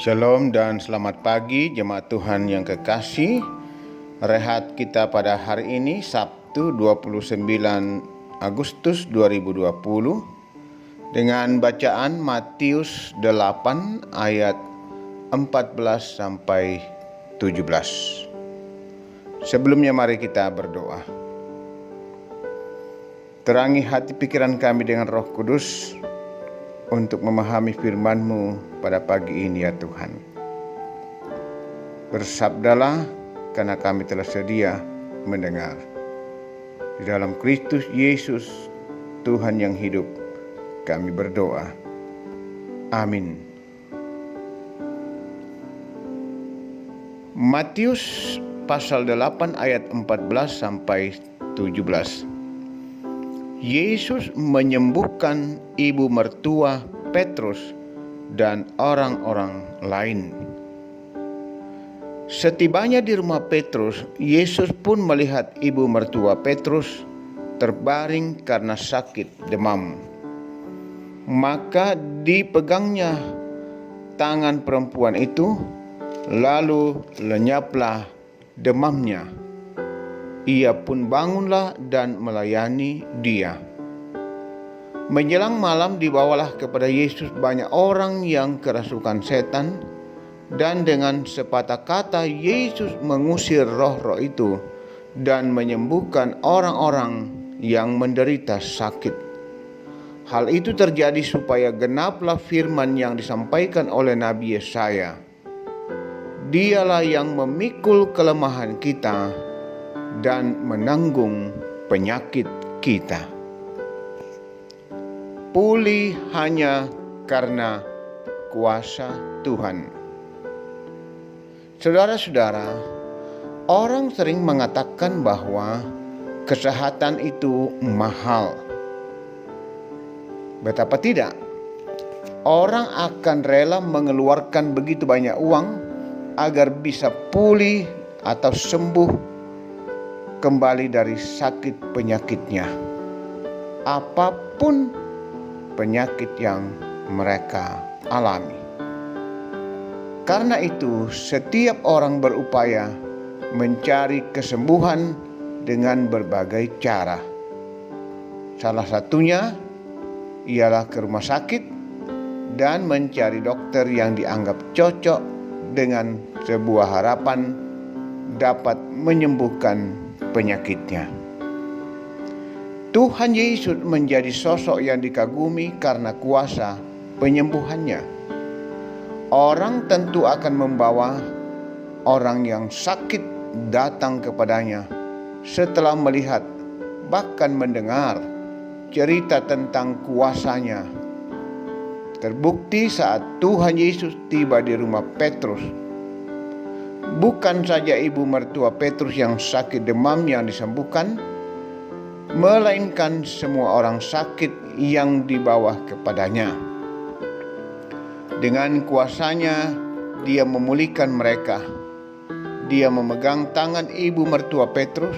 Shalom dan selamat pagi jemaat Tuhan yang kekasih. Rehat kita pada hari ini Sabtu 29 Agustus 2020 dengan bacaan Matius 8 ayat 14 sampai 17. Sebelumnya mari kita berdoa. Terangi hati pikiran kami dengan Roh Kudus untuk memahami firman-Mu pada pagi ini ya Tuhan. Bersabdalah karena kami telah sedia mendengar. Di dalam Kristus Yesus Tuhan yang hidup kami berdoa. Amin. Matius pasal 8 ayat 14 sampai 17. Yesus menyembuhkan ibu mertua Petrus dan orang-orang lain. Setibanya di rumah Petrus, Yesus pun melihat ibu mertua Petrus terbaring karena sakit demam. Maka dipegangnya tangan perempuan itu, lalu lenyaplah demamnya. Ia pun bangunlah dan melayani dia. Menjelang malam dibawalah kepada Yesus banyak orang yang kerasukan setan, dan dengan sepatah kata Yesus mengusir roh-roh itu dan menyembuhkan orang-orang yang menderita sakit. Hal itu terjadi supaya genaplah firman yang disampaikan oleh Nabi Yesaya. Dialah yang memikul kelemahan kita dan menanggung penyakit kita. Pulih hanya karena kuasa Tuhan. Saudara-saudara, orang sering mengatakan bahwa kesehatan itu mahal. Betapa tidak? Orang akan rela mengeluarkan begitu banyak uang agar bisa pulih atau sembuh kembali dari sakit penyakitnya, apapun penyakit yang mereka alami. Karena itu, setiap orang berupaya mencari kesembuhan dengan berbagai cara. Salah satunya ialah ke rumah sakit dan mencari dokter yang dianggap cocok dengan sebuah harapan dapat menyembuhkan penyakitnya. Tuhan Yesus menjadi sosok yang dikagumi karena kuasa penyembuhannya. Orang tentu akan membawa orang yang sakit datang kepadanya setelah melihat bahkan mendengar cerita tentang kuasanya. Terbukti saat Tuhan Yesus tiba di rumah Petrus, bukan saja ibu mertua Petrus yang sakit demam yang disembuhkan, melainkan semua orang sakit yang dibawa kepadanya. Dengan kuasanya, dia memulihkan mereka. Dia memegang tangan ibu mertua Petrus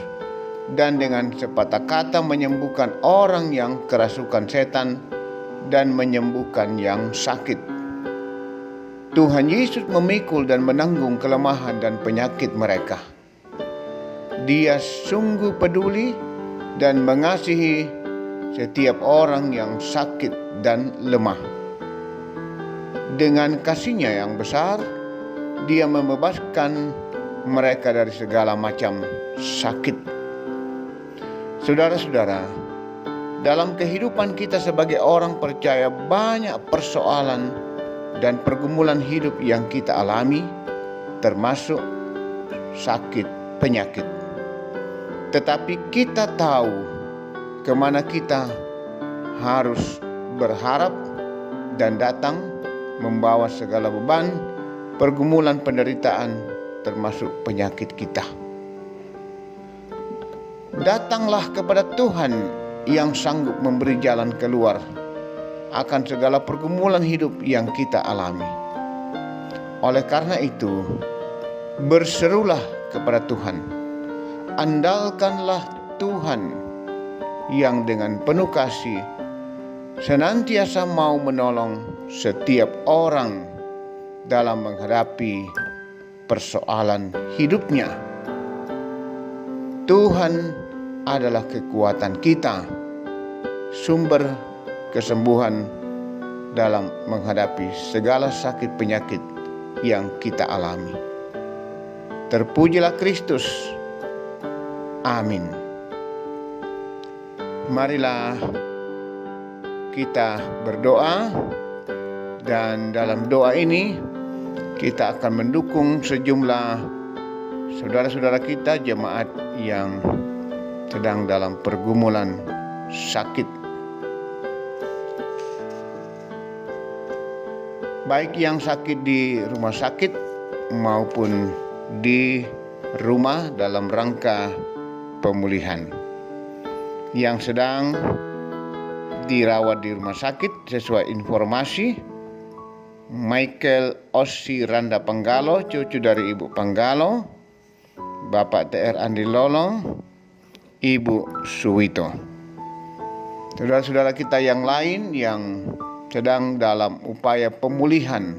dan dengan sepatah kata menyembuhkan orang yang kerasukan setan dan menyembuhkan yang sakit. Tuhan Yesus memikul dan menanggung kelemahan dan penyakit mereka. Dia sungguh peduli dan mengasihi setiap orang yang sakit dan lemah. Dengan kasih-Nya yang besar, Dia membebaskan mereka dari segala macam sakit. Saudara-saudara, dalam kehidupan kita sebagai orang percaya banyak persoalan dan pergumulan hidup yang kita alami, termasuk sakit penyakit. Tetapi kita tahu kemana kita harus berharap dan datang membawa segala beban, pergumulan, penderitaan, termasuk penyakit kita. Datanglah kepada Tuhan yang sanggup memberi jalan keluar akan segala pergumulan hidup yang kita alami. Oleh karena itu, berserulah kepada Tuhan. Andalkanlah Tuhan yang dengan penuh kasih senantiasa mau menolong setiap orang dalam menghadapi persoalan hidupnya. Tuhan adalah kekuatan kita, sumber kesembuhan dalam menghadapi segala sakit penyakit yang kita alami. Terpujilah Kristus. Amin. Marilah kita berdoa, dan dalam doa ini kita akan mendukung sejumlah saudara-saudara kita, jemaat yang sedang dalam pergumulan sakit. Baik yang sakit di rumah sakit maupun di rumah dalam rangka pemulihan. Yang sedang dirawat di rumah sakit sesuai informasi, Michael Ossi Randa Panggalo, cucu dari Ibu Panggalo, Bapak TR Andi Lolong, Ibu Suwito. Saudara-saudara kita yang lain yang sedang dalam upaya pemulihan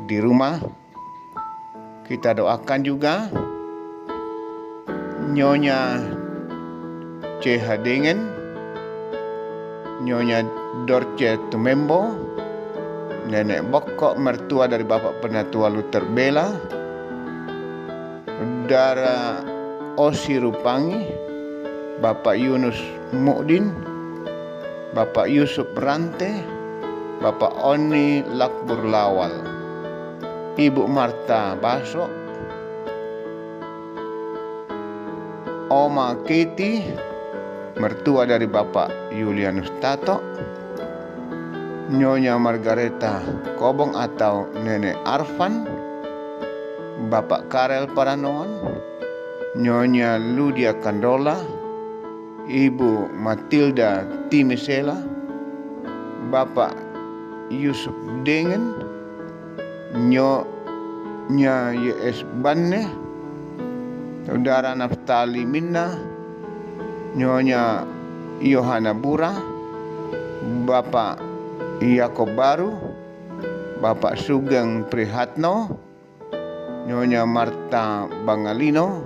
di rumah, kita doakan juga Nyonya CH Dingen, Nyonya Dorce Tumembo, Nenek Bokok mertua dari Bapak Penatua Luther Bela, Saudara Osi Rupangi, Bapak Yunus Mukdin, Bapak Yusuf Rante, Bapak Oni Lakbur Lawal, Ibu Marta Baso, Oma Keti, mertua dari Bapak Julianus Tato, Nyonya Margareta Kobong atau Nenek Arfan, Bapak Karel Paranoan, Nyonya Ludia Kandola, Ibu Matilda Timisela, Bapak Yusuf Dengan, Nyonya YS Banne, Saudara Naftali Minna, Nyonya Yohana Bura, Bapak Yakob Baru, Bapak Sugeng Prihatno, Nyonya Marta Bangalino,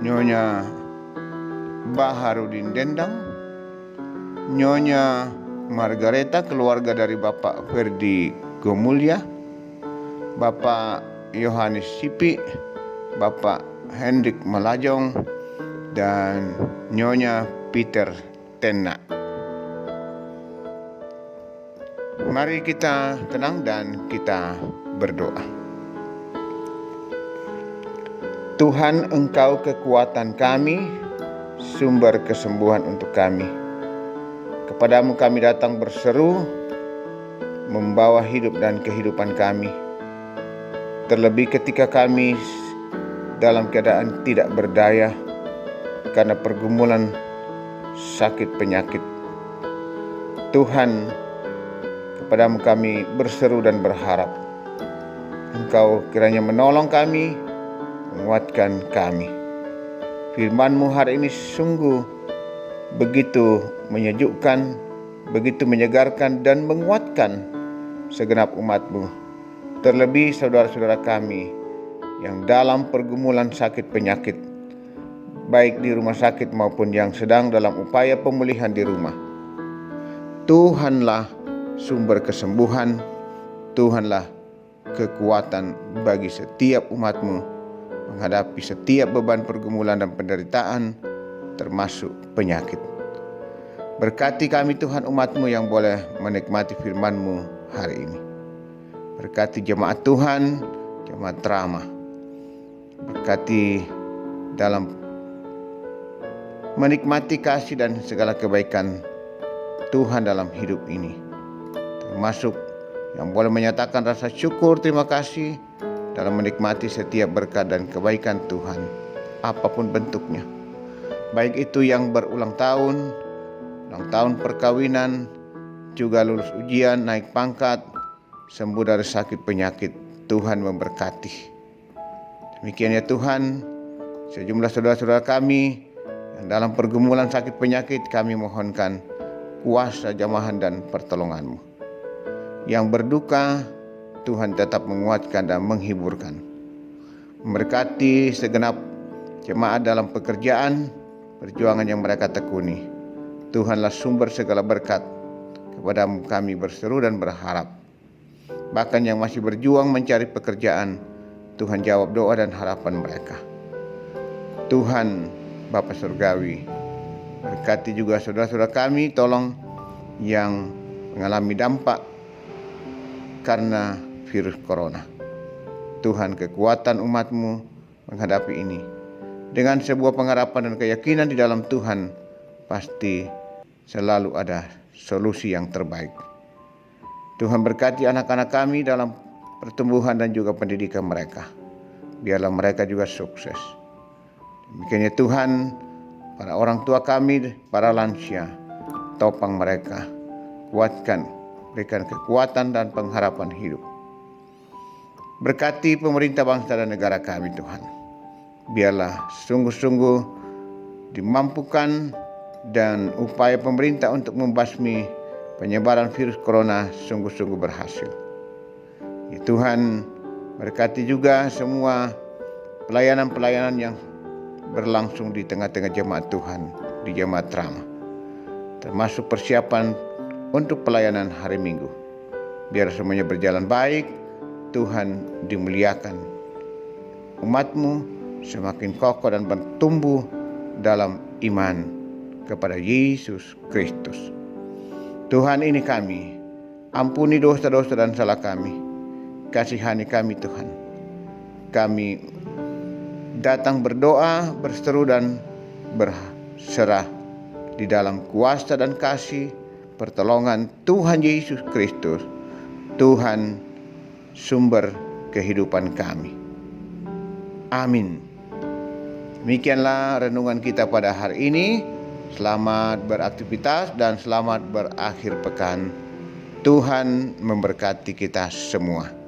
Nyonya Baharudin Dendang, Nyonya Margareta, keluarga dari Bapak Ferdi Gomulya, Bapak Yohanes Sipi, Bapak Hendrik Malajong, dan Nyonya Peter Tena. Mari kita tenang dan kita berdoa. Tuhan, Engkau kekuatan kami, sumber kesembuhan untuk kami. Kepadamu kami datang berseru, membawa hidup dan kehidupan kami. Terlebih ketika kami dalam keadaan tidak berdaya karena pergumulan sakit penyakit. Tuhan, kepadamu kami berseru dan berharap Engkau kiranya menolong kami, menguatkan kami. Firman-Mu hari ini sungguh begitu menyejukkan, begitu menyegarkan dan menguatkan segenap umat-Mu. Terlebih saudara-saudara kami yang dalam pergumulan sakit penyakit, baik di rumah sakit maupun yang sedang dalam upaya pemulihan di rumah. Tuhanlah sumber kesembuhan, Tuhanlah kekuatan bagi setiap umat-Mu menghadapi setiap beban pergumulan dan penderitaan, termasuk penyakit. Berkati kami Tuhan, umat-Mu yang boleh menikmati firman-Mu hari ini. Berkati jemaat Tuhan, jemaat Ramah. Berkati dalam menikmati kasih dan segala kebaikan Tuhan dalam hidup ini. Termasuk yang boleh menyatakan rasa syukur terima kasih dalam menikmati setiap berkat dan kebaikan Tuhan, apapun bentuknya. Baik itu yang berulang tahun, ulang tahun perkawinan, juga lulus ujian, naik pangkat, sembuh dari sakit penyakit. Tuhan memberkati. Demikian ya Tuhan, sejumlah saudara-saudara kami yang dalam pergumulan sakit penyakit, kami mohonkan kuasa jamahan dan pertolongan-Mu. Yang berduka, Tuhan tetap menguatkan dan menghiburkan. Memberkati segenap jemaat dalam pekerjaan, perjuangan yang mereka tekuni. Tuhanlah sumber segala berkat. Kepadamu kami berseru dan berharap. Bahkan yang masih berjuang mencari pekerjaan, Tuhan jawab doa dan harapan mereka. Tuhan Bapa Surgawi, berkati juga saudara-saudara kami, tolong yang mengalami dampak karena virus corona. Tuhan, kekuatan umat-Mu menghadapi ini. Dengan sebuah pengharapan dan keyakinan di dalam Tuhan, pasti selalu ada solusi yang terbaik. Tuhan berkati anak-anak kami dalam pertumbuhan dan juga pendidikan mereka. Biarlah mereka juga sukses. Demikiannya Tuhan, para orang tua kami, para lansia, topang mereka, kuatkan, berikan kekuatan dan pengharapan hidup. Berkati pemerintah bangsa dan negara kami Tuhan. Biarlah sungguh-sungguh dimampukan dan upaya pemerintah untuk membasmi penyebaran virus corona sungguh-sungguh berhasil. Ya Tuhan, berkati juga semua pelayanan-pelayanan yang berlangsung di tengah-tengah jemaat Tuhan, di jemaat Rama, termasuk persiapan untuk pelayanan hari Minggu. Biar semuanya berjalan baik, Tuhan dimuliakan. Umat-Mu semakin kokoh dan bertumbuh dalam iman kepada Yesus Kristus. Tuhan, ini kami, ampuni dosa-dosa dan salah kami, kasihani kami Tuhan. Kami datang berdoa, berseru dan berserah di dalam kuasa dan kasih pertolongan Tuhan Yesus Kristus, Tuhan sumber kehidupan kami. Amin. Demikianlah renungan kita pada hari ini. Selamat beraktivitas dan selamat berakhir pekan. Tuhan memberkati kita semua.